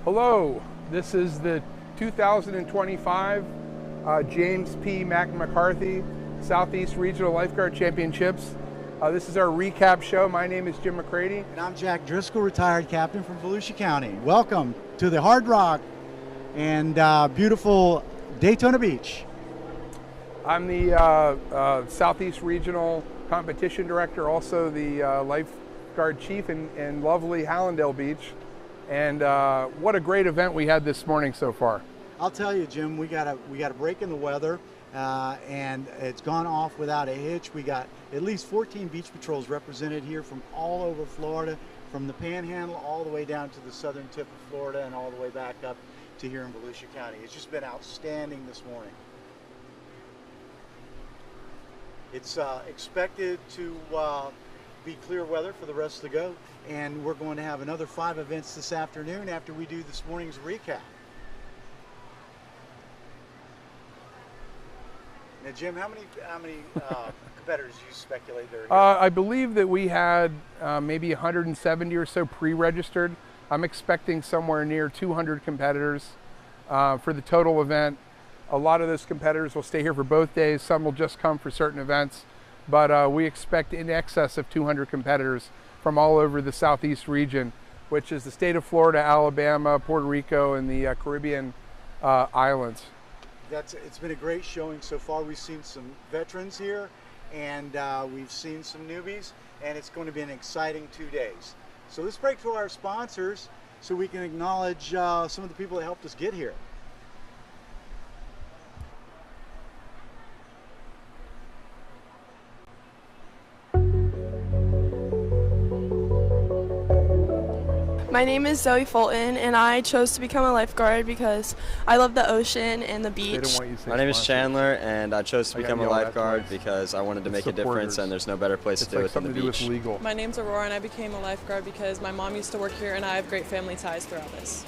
Hello, this is the 2025 James P. McCarthy Southeast Regional Lifeguard Championships. This is our recap show. My name is Jim McCready. And I'm Jack Driscoll, retired captain from Volusia County. Welcome to the Hard Rock and beautiful Daytona Beach. I'm the Southeast Regional Competition Director, also the lifeguard chief in lovely Hallandale Beach. And what a great event we had this morning so far. I'll tell you, Jim, we got a break in the weather, and it's gone off without a hitch. We got at least 14 beach patrols represented here from all over Florida, from the Panhandle all the way down to the southern tip of Florida and all the way back up to here in Volusia County. It's just been outstanding this morning. It's expected to be clear weather for the rest of the go, and we're going to have another 5 events this afternoon after we do this morning's recap. Now, Jim, how many competitors do you speculate there are? I believe that we had maybe 170 or so pre-registered. I'm expecting somewhere near 200 competitors for the total event. A lot of those competitors will stay here for both days. Some will just come for certain events. But we expect in excess of 200 competitors from all over the Southeast region, which is the state of Florida, Alabama, Puerto Rico, and the Caribbean islands. It's been a great showing so far. We've seen some veterans here, and we've seen some newbies, and it's going to be an exciting 2 days. So let's break to our sponsors so we can acknowledge some of the people that helped us get here. My name is Zoe Fulton, and I chose to become a lifeguard because I love the ocean and the beach. My name is Chandler, and I chose to become a lifeguard because I wanted to make a difference, and there's no better place to do it than the beach. My name's Aurora, and I became a lifeguard because my mom used to work here, and I have great family ties throughout this.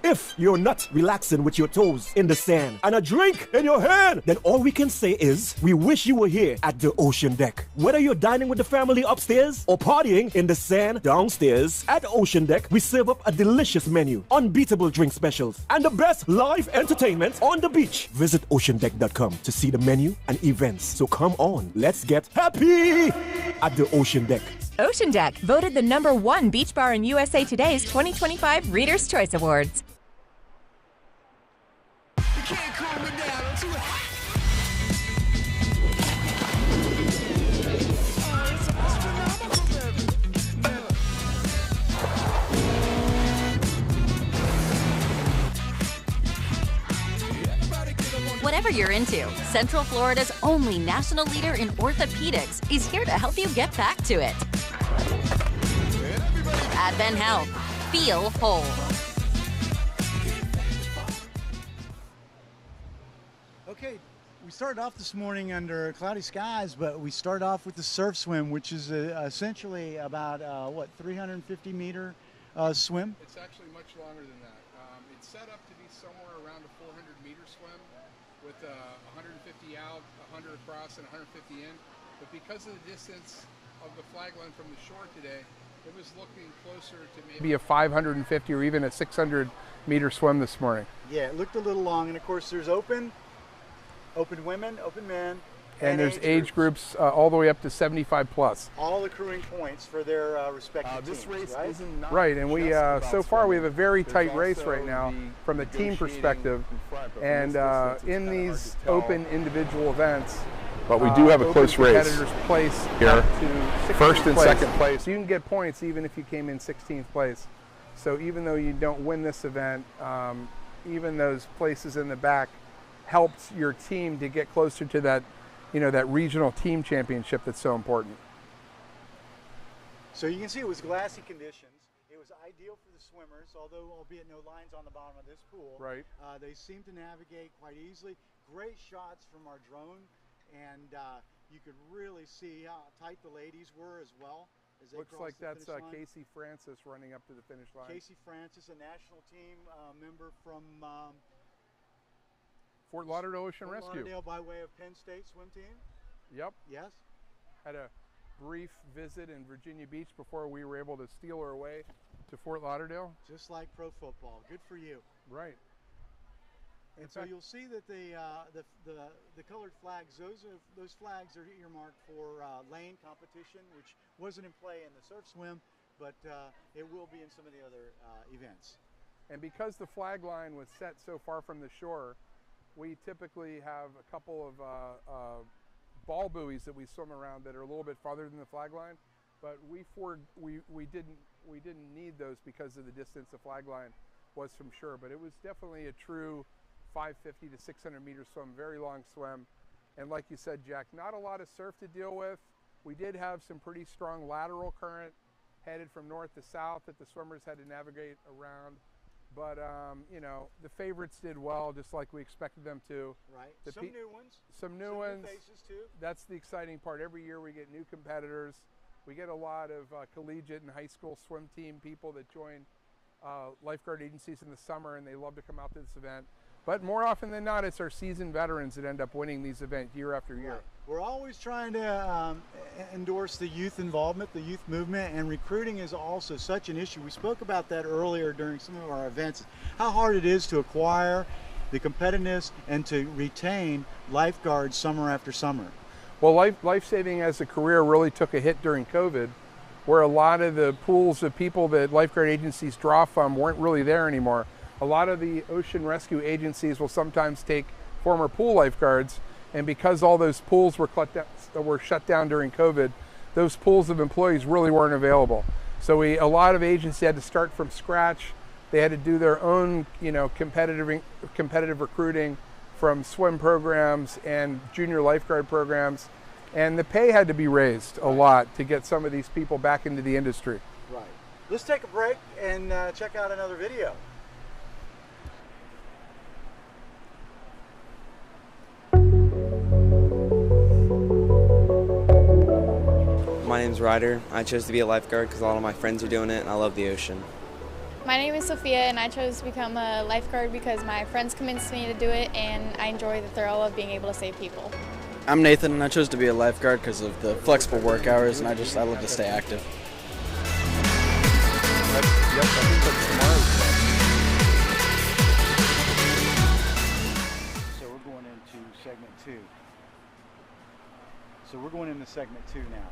If you're not relaxing with your toes in the sand and a drink in your hand, then all we can say is we wish you were here at the ocean deck. Whether you're dining with the family upstairs or partying in the sand downstairs, at Ocean Deck, we serve up a delicious menu, unbeatable drink specials, and the best live entertainment on the beach. Visit oceandeck.com to see the menu and events. So come on, let's get happy at the Ocean Deck. Ocean Deck, voted the #1 beach bar in USA Today's 2025 Reader's Choice Awards. Whatever you're into, Central Florida's only national leader in orthopedics is here to help you get back to it. Advent Health. Feel whole. Okay, we started off this morning under cloudy skies, but we started off with the surf swim, which is essentially about, 350-meter swim? It's actually much longer than that. It's set up to be somewhere around a 400-meter swim with 150 out, 100 across, and 150 in. But because of the distance of the flag line from the shore today, it was looking closer to maybe a 550 or even a 600-meter swim this morning. Yeah, it looked a little long, and of course there's open women, open men, and there's age groups all the way up to 75 plus. All accruing points for their respective teams, race right? isn't not Right, and we so far we have a very tight race also right now the from a team perspective, in front, but from and this distance, it's in kinda hard these to tell. open individual events. But we do have a open close race competitors place here. up to 16th First and place. second place. So you can get points even if you came in 16th place. So even though you don't win this event, even those places in the back helped your team to get closer to that, that regional team championship that's so important. So you can see it was glassy conditions. It was ideal for the swimmers, although albeit no lines on the bottom of this pool. Right. They seemed to navigate quite easily. Great shots from our drone, and you could really see how tight the ladies were as well. As they Looks like crossed the that's finish line. Casey Francis running up to the finish line. Casey Francis, a national team member from Fort Lauderdale Ocean Fort Rescue. Lauderdale by way of Penn State swim team? Yep. Yes. Had a brief visit in Virginia Beach before we were able to steal our way to Fort Lauderdale. Just like pro football. Good for you. Right. And so you'll see that the colored flags, those flags are earmarked for lane competition, which wasn't in play in the surf swim, but it will be in some of the other events. And because the flag line was set so far from the shore, we typically have a couple of ball buoys that we swim around that are a little bit farther than the flag line, but we didn't need those because of the distance the flag line was from shore. But it was definitely a true 550 to 600 meter swim, very long swim. And like you said, Jack, not a lot of surf to deal with. We did have some pretty strong lateral current headed from north to south that the swimmers had to navigate around. But, you know, the favorites did well, just like we expected them to. Right. The Some new ones. Some new ones. New faces too. That's the exciting part. Every year we get new competitors. We get a lot of collegiate and high school swim team people that join lifeguard agencies in the summer, and they love to come out to this event. But more often than not, it's our seasoned veterans that end up winning these events year after year. Right. We're always trying to endorse the youth involvement, the youth movement, and recruiting is also such an issue. We spoke about that earlier during some of our events, how hard it is to acquire the competitiveness and to retain lifeguards summer after summer. Well, Lifesaving as a career really took a hit during COVID, where a lot of the pools of people that lifeguard agencies draw from weren't really there anymore. A lot of the ocean rescue agencies will sometimes take former pool lifeguards, and because all those pools were shut down during COVID, those pools of employees really weren't available. So a lot of agencies had to start from scratch. They had to do their own, you know, competitive recruiting from swim programs and junior lifeguard programs, and the pay had to be raised a lot to get some of these people back into the industry. Right. Let's take a break and check out another video. My name's Ryder. I chose to be a lifeguard because a lot of my friends are doing it and I love the ocean. My name is Sophia and I chose to become a lifeguard because my friends convinced me to do it and I enjoy the thrill of being able to save people. I'm Nathan and I chose to be a lifeguard because of the flexible work hours and I love to stay active. So we're going into segment 2. So we're going into segment 2 now.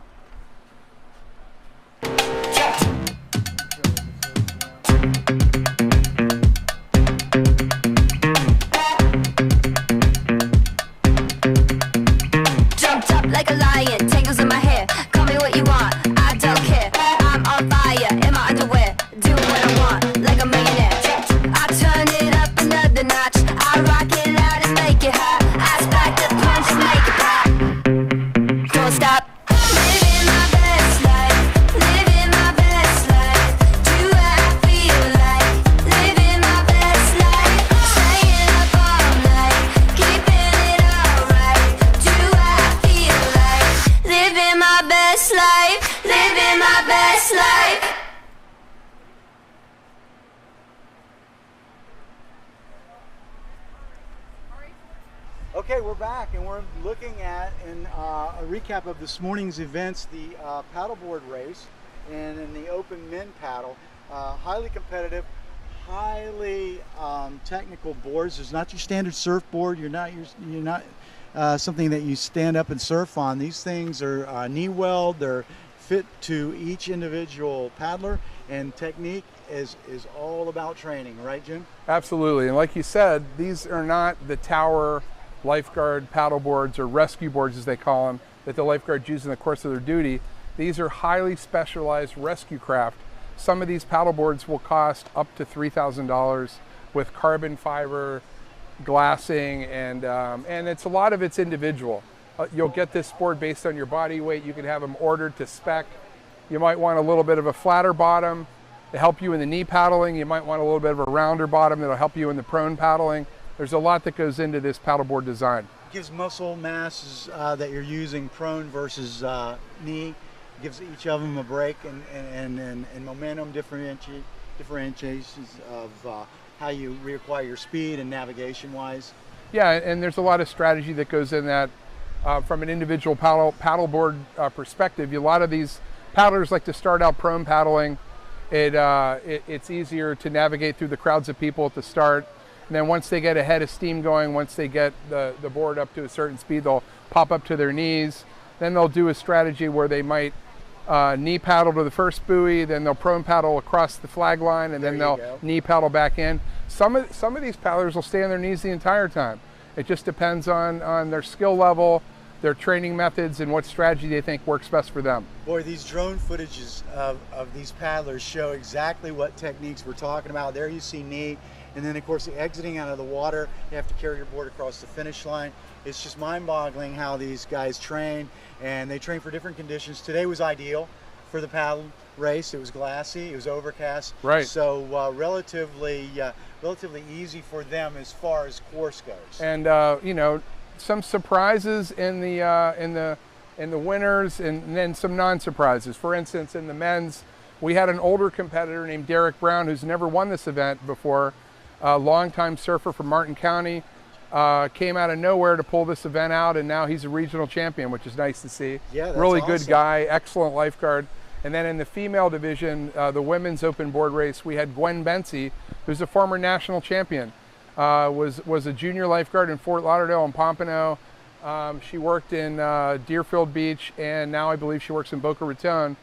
Jumped up like a lion, tangles in my hair. Call me what you want, I don't care. I'm on fire in my underwear, doing what I want like a millionaire. I turn it up another notch, I rock it loud and make it hot. I spike the punch and make it pop. Don't stop. Living my best life, living my best life. Do what I feel like, living my best life. Staying up all night, keeping it alright. Do what I feel like, living my best life, living my best life. Okay, we're back and we're looking at a recap of this morning's events, the paddleboard race and in the open men paddle. Highly competitive, highly technical boards. There's not your standard surfboard. You're not something that you stand up and surf on. These things are knee weld. They're fit to each individual paddler, and technique is all about training, right, Jim? Absolutely, and like you said, these are not the tower lifeguard paddle boards or rescue boards as they call them that the lifeguards use in the course of their duty. These are highly specialized rescue craft. Some of these paddle boards will cost up to $3,000 with carbon fiber glassing, and it's a lot of it's individual. You'll get this board based on your body weight. You can have them ordered to spec. You might want a little bit of a flatter bottom to help you in the knee paddling. You might want a little bit of a rounder bottom that'll help you in the prone paddling. There's a lot that goes into this paddleboard design. Gives muscle masses that you're using prone versus knee. Gives each of them a break and momentum differentiations of how you reacquire your speed and navigation wise. Yeah, and there's a lot of strategy that goes in that. From an individual paddleboard perspective, a lot of these paddlers like to start out prone paddling. It's easier to navigate through the crowds of people at the start. And then once they get a head of steam going, once they get the board up to a certain speed, they'll pop up to their knees. Then they'll do a strategy where they might knee paddle to the first buoy, then they'll prone paddle across the flag line, and then they'll knee paddle back in. Some of these paddlers will stay on their knees the entire time. It just depends on their skill level, their training methods, and what strategy they think works best for them. Boy, these drone footages of these paddlers show exactly what techniques we're talking about. There you see knee, and then of course exiting out of the water, you have to carry your board across the finish line. It's just mind-boggling how these guys train, and they train for different conditions. Today was ideal for the paddle race. It was glassy, it was overcast, right? So relatively easy for them as far as course goes. And you know, some surprises in the winners, and then some non-surprises. For instance, in the men's, we had an older competitor named Derek Brown who's never won this event before, a longtime surfer from Martin County, came out of nowhere to pull this event out, and now he's a regional champion, which is nice to see. Yeah, that's really awesome. Good guy, excellent lifeguard. And then in the female division, the women's open board race, we had Gwen Bensey, who's a former national champion. Was a junior lifeguard in Fort Lauderdale and Pompano. She worked in Deerfield Beach, and now I believe she works in Boca Raton,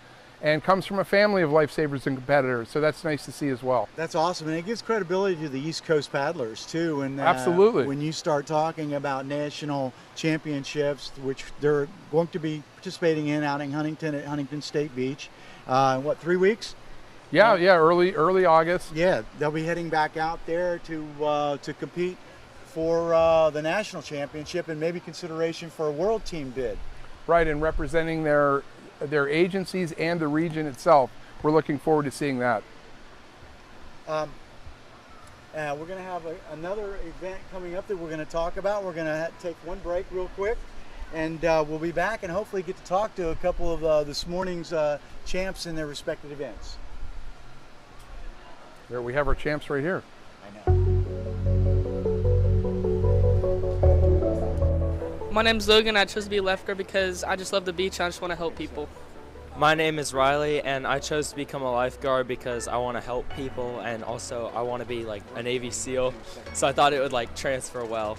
and comes from a family of lifesavers and competitors. So that's nice to see as well. That's awesome, and it gives credibility to the East Coast paddlers too. And absolutely, when you start talking about national championships, which they're going to be participating in out in Huntington at Huntington State Beach, what, 3 weeks? Yeah, early August. Yeah, they'll be heading back out there to compete for the national championship and maybe consideration for a world team bid. Right, and representing their agencies and the region itself. We're looking forward to seeing that. We're going to have another event coming up that we're going to talk about. We're going to take one break real quick, and we'll be back and hopefully get to talk to a couple of this morning's champs in their respective events. There we have our champs right here. I know. My name's Logan. I chose to be a lifeguard because I just love the beach and I just want to help people. My name is Riley, and I chose to become a lifeguard because I want to help people, and also I want to be like a Navy SEAL, so I thought it would like transfer well.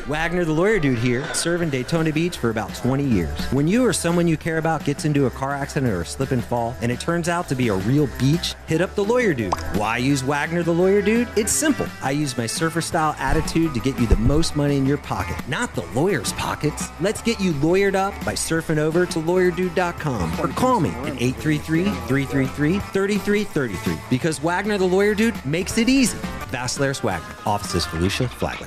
Wagner the Lawyer Dude here, serving Daytona Beach for about 20 years. When you or someone you care about gets into a car accident or a slip and fall, and it turns out to be a real beach, hit up the Lawyer Dude. Why use Wagner the Lawyer Dude? It's simple. I use my surfer-style attitude to get you the most money in your pocket, not the lawyer's pockets. Let's get you lawyered up by surfing over to lawyerdude.com or call me at 833-333-3333 because Wagner the Lawyer Dude makes it easy. Vasalaris Wagner, offices Felicia, Flagler.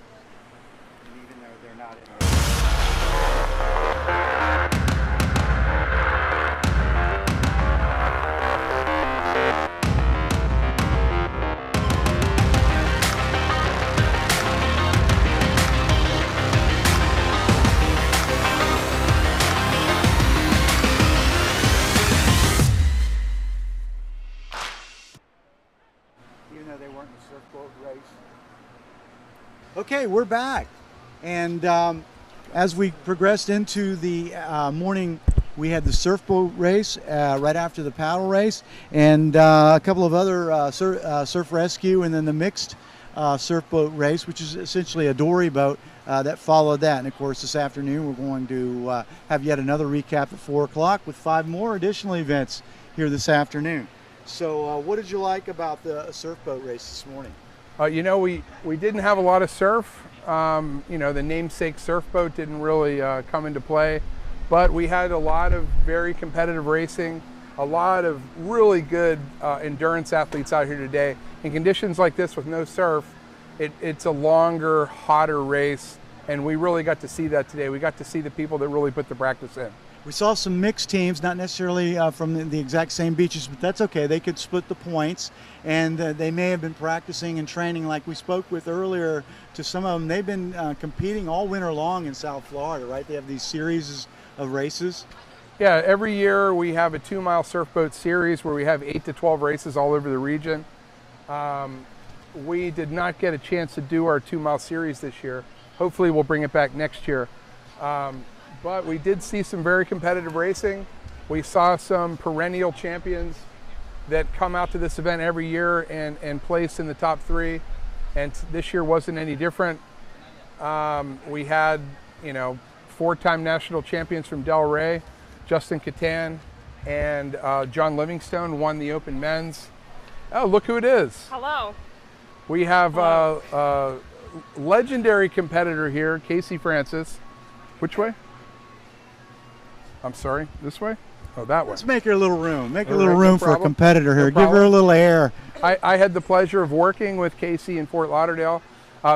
Okay, we're back, and as we progressed into the morning, we had the surfboat race right after the paddle race, and a couple of other surf rescue, and then the mixed surfboat race, which is essentially a dory boat that followed that. And of course, this afternoon we're going to have yet another recap at 4 o'clock with 5 more additional events here this afternoon. So what did you like about the surfboat race this morning? You know, we didn't have a lot of surf. You know, the namesake surfboat didn't really come into play, but we had a lot of very competitive racing, a lot of really good endurance athletes out here today. In conditions like this with no surf, it's a longer, hotter race, and we really got to see that today. We got to see the people that really put the practice in. We saw some mixed teams, not necessarily from the exact same beaches, but that's okay. They could split the points, and they may have been practicing and training like we spoke with earlier. To some of them, they've been competing all winter long in South Florida, right? They have these series of races. Yeah, every year we have a 2-mile surf boat series where we have 8 to 12 races all over the region. We did not get a chance to do our 2-mile series this year. Hopefully we'll bring it back next year. But we did see some very competitive racing. We saw some perennial champions that come out to this event every year and place in the top 3. And this year wasn't any different. We had, 4-time national champions from Del Rey, Justin Catan and John Livingstone won the Open Men's. Oh, look who it is. Hello. We have a legendary competitor here, Casey Francis. Which way? I'm sorry, this way? Oh, that way. Let's make her a little room. Make a little room for a competitor here. Give her a little air. I had the pleasure of working with Casey in Fort Lauderdale.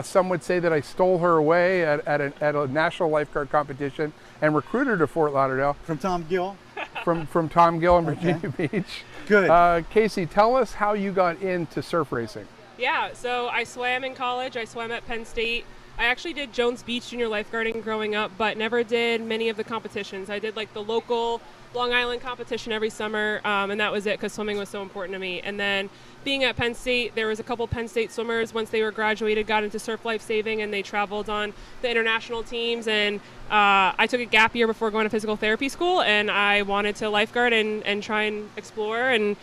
Some would say that I stole her away at a national lifeguard competition and recruited her to Fort Lauderdale. From Tom Gill? From Tom Gill in Virginia Beach. Good. Casey, tell us how you got into surf racing. Yeah, so I swam in college. I swam at Penn State. I actually did Jones Beach junior lifeguarding growing up, but never did many of the competitions. I did like the local Long Island competition every summer, and that was it because swimming was so important to me. And then being at Penn State, there was a couple Penn State swimmers, once they were graduated, got into surf lifesaving, and they traveled on the international teams. And I took a gap year before going to physical therapy school, and I wanted to lifeguard and try and explore and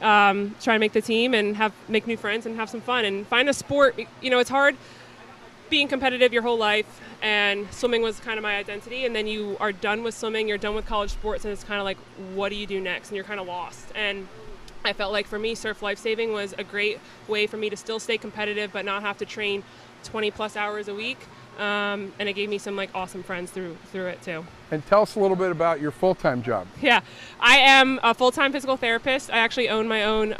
try and make the team and make new friends and have some fun and find a sport. It's hard being competitive your whole life, and swimming was kind of my identity, and then you are done with swimming, you're done with college sports, and it's kind of like, what do you do next? And you're kind of lost. And I felt like for me, surf lifesaving was a great way for me to still stay competitive but not have to train 20 plus hours a week. And it gave me some awesome friends through it too. And tell us a little bit about your full-time job. Yeah, I am a full-time physical therapist. I actually own my own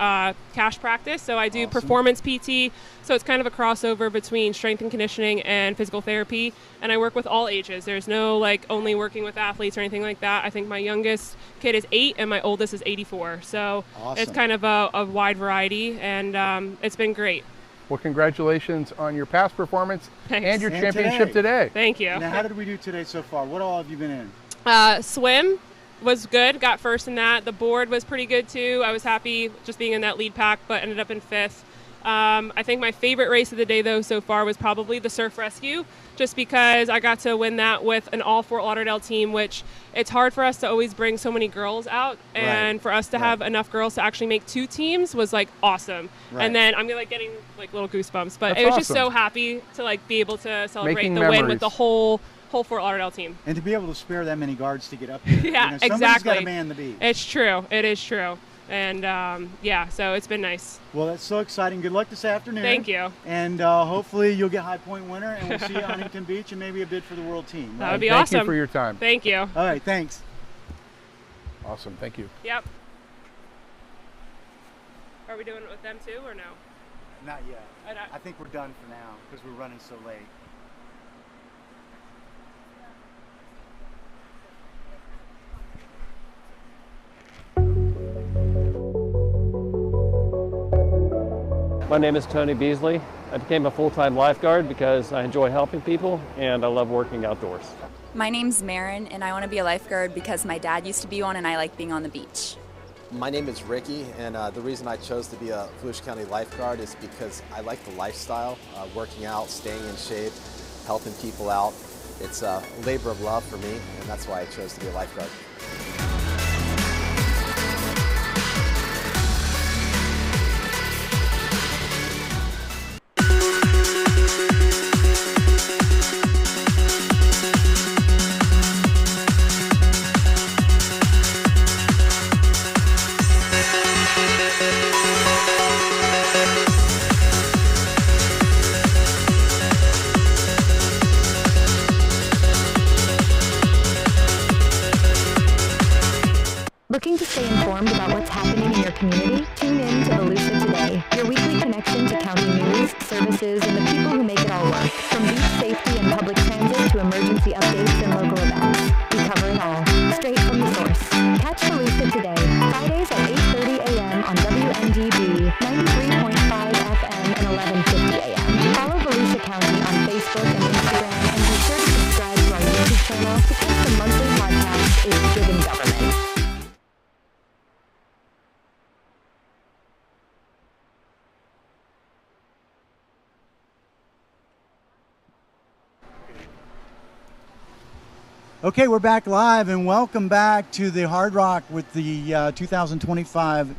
cash practice, so I do performance PT. So it's kind of a crossover between strength and conditioning and physical therapy. And I work with all ages. There's no only working with athletes or anything like that. I think my youngest kid is 8 and my oldest is 84. So It's kind of a wide variety, and it's been great. Well, congratulations on your past performance. Thanks. And your championship today. Thank you. Now, how did we do today so far? What all have you been in? Swim was good. Got first in that. The board was pretty good too. I was happy just being in that lead pack, but ended up in 5th. I think my favorite race of the day, though, so far was probably the surf rescue, just because I got to win that with an all Fort Lauderdale team, which it's hard for us to always bring so many girls out, and for us to have enough girls to actually make 2 teams was awesome. And then I'm getting little goosebumps, but That's it was awesome. just so happy to be able to celebrate Making the memories. win with the whole Fort Lauderdale team. And to be able to spare that many guards to get up here. Yeah, somebody's exactly. got to man the beach. It's true. It is true. And so it's been nice. Well, that's so exciting. Good luck this afternoon. Thank you. And hopefully you'll get High Point winner, and we'll see you at Huntington Beach and maybe a bid for the world team. That would be awesome. Thank you for your time. Thank you. All right, thanks. Awesome, thank you. Yep. Are we doing it with them too, or no? Not yet. I think we're done for now because we're running so late. My name is Tony Beasley. I became a full-time lifeguard because I enjoy helping people and I love working outdoors. My name's Marin, and I want to be a lifeguard because my dad used to be one and I like being on the beach. My name is Ricky, and the reason I chose to be a Volusia County lifeguard is because I like the lifestyle, working out, staying in shape, helping people out. It's a labor of love for me, and that's why I chose to be a lifeguard. Looking to stay informed about what's happening in your community? Tune in to Volusia Today, your weekly connection to county news, services, and the people who make it all work. From beach safety and public transit to emergency updates and local events, we cover it all, straight from the source. Catch Volusia Today, Fridays at 8:30 a.m. on WNDB, 93.5 FM, and 11:50 a.m. Follow Volusia County on Facebook and Instagram, and be sure to subscribe to our YouTube channel to catch the monthly podcast, It's Driven Government. Okay, we're back live, and welcome back to the Hard Rock with the 2025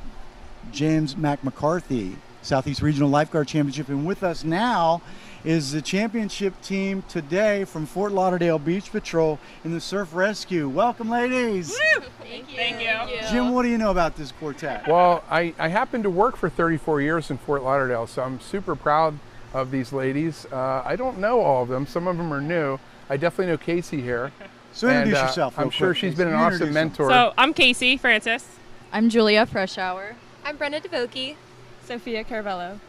James McCarthy Southeast Regional Lifeguard Championship. And with us now is the championship team today from Fort Lauderdale Beach Patrol in the Surf Rescue. Welcome, ladies. Woo! Thank you. Thank you. Jim, what do you know about this quartet? Well, I happened to work for 34 years in Fort Lauderdale, so I'm super proud of these ladies. I don't know all of them. Some of them are new. I definitely know Casey here. So introduce yourself real I'm sure quick, she's Casey. been an You awesome introduce mentor. So I'm Casey Francis. I'm Julia Freshour. I'm Brenda DeVoki. Sophia Carvello.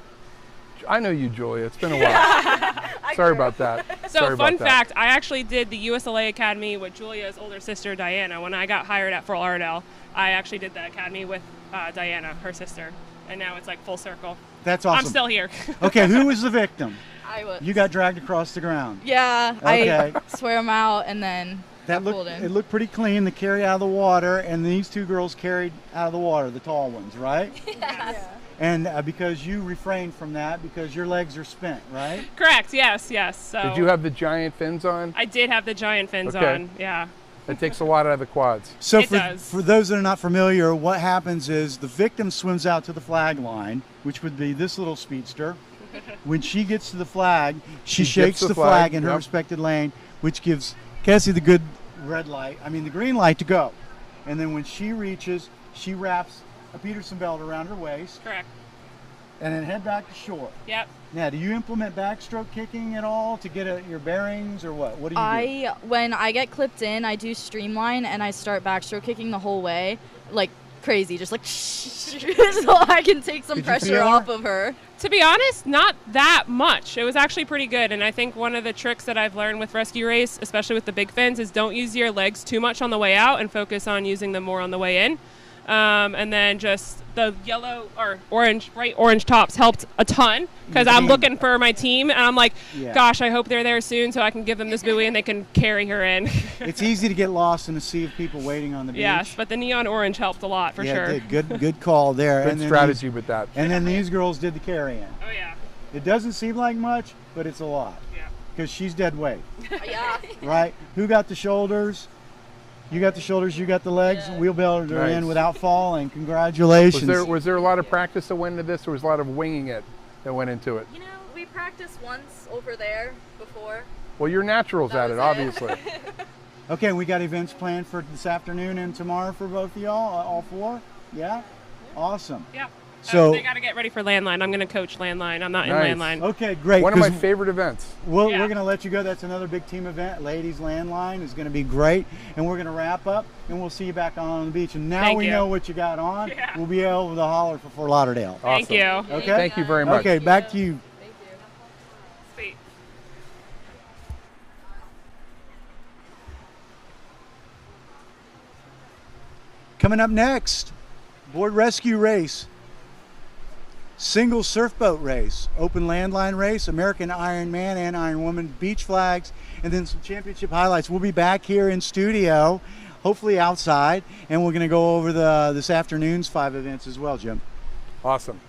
I know you, Julia. It's been a while. Sorry about that. So Sorry fun about that. fact, I actually did the USLA Academy with Julia's older sister, Diana. When I got hired at Fort Lauderdale, I actually did the academy with Diana, her sister. And now it's like full circle. That's awesome. I'm still here. Okay, who was the victim? I was. You got dragged across the ground. Yeah, Okay. I swear them out and then That got pulled looked, in. it looked pretty clean, the carry out of the water, and these two girls carried out of the water, the tall ones, right? Yes. And because you refrained from that because your legs are spent, right? Correct, yes. So Did you have the giant fins on? I did have the giant fins Okay. on, yeah. That takes a lot out of the quads. So It does. for those that are not familiar, what happens is the victim swims out to the flag line, which would be this little speedster. When she gets to the flag, she shakes dips the flag in her yep. respected lane, which gives Cassie the good the green light to go. And then when she reaches, she wraps a Peterson belt around her waist Correct. and then head back to shore. Yep. Now, do you implement backstroke kicking at all to get your bearings or what? What do you do? When I get clipped in, I do streamline and I start backstroke kicking the whole way, like crazy, just like so I can take some Did you pressure feel her? off of her. To be honest, not that much. It was actually pretty good, and I think one of the tricks that I've learned with rescue race, especially with the big fins, is don't use your legs too much on the way out and focus on using them more on the way in. And then just the yellow or orange, bright orange tops helped a ton because I'm looking for my team, and I'm like, Yeah. gosh, I hope they're there soon so I can give them this buoy and they can carry her in. It's easy to get lost in a sea of people waiting on the beach. Yes, but the neon orange helped a lot for yeah, sure. it did. Good call there. Good And then strategy with that. And then these girls did the carry-in. Oh yeah. It doesn't seem like much, but it's a lot. Yeah. Because she's dead weight, Yeah. right? Who got the shoulders? You got the shoulders, you got the legs. Yeah. Wheelbarrowed her in Nice. without falling. Congratulations. Was there a lot of practice that went into this, or was a lot of winging it that went into it? You know, we practiced once over there before. Well, you're naturals at it, obviously. Okay, we got events planned for this afternoon and tomorrow for both of y'all, all four? Yeah? Awesome. Yeah. So they got to get ready for landline. I'm going to coach landline. I'm not Nice. in landline. Okay, great. One of my 'cause favorite events. We're Yeah. going to let you go. That's another big team event. Ladies Landline is going to be great. And we're going to wrap up, and we'll see you back on the beach. And now Thank we you. know what you got on. Yeah. We'll be able to holler for Fort Lauderdale. Thank Awesome. you. Okay? Thank you very much. Okay, back to you. Sweet. Coming up next, board rescue race, single surf boat race, open landline race, American Ironman and Iron Woman, beach flags, and then some championship highlights. We'll be back here in studio, hopefully outside, and we're going to go over this afternoon's 5 events as well, Jim. Awesome.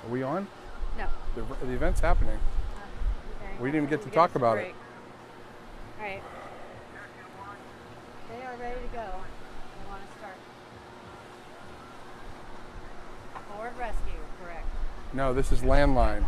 Are we on? No. The event's happening. Okay. We didn't even get to talk about it. All right. They are ready to go. I want to start. Forward rescue, correct. No, this is landline.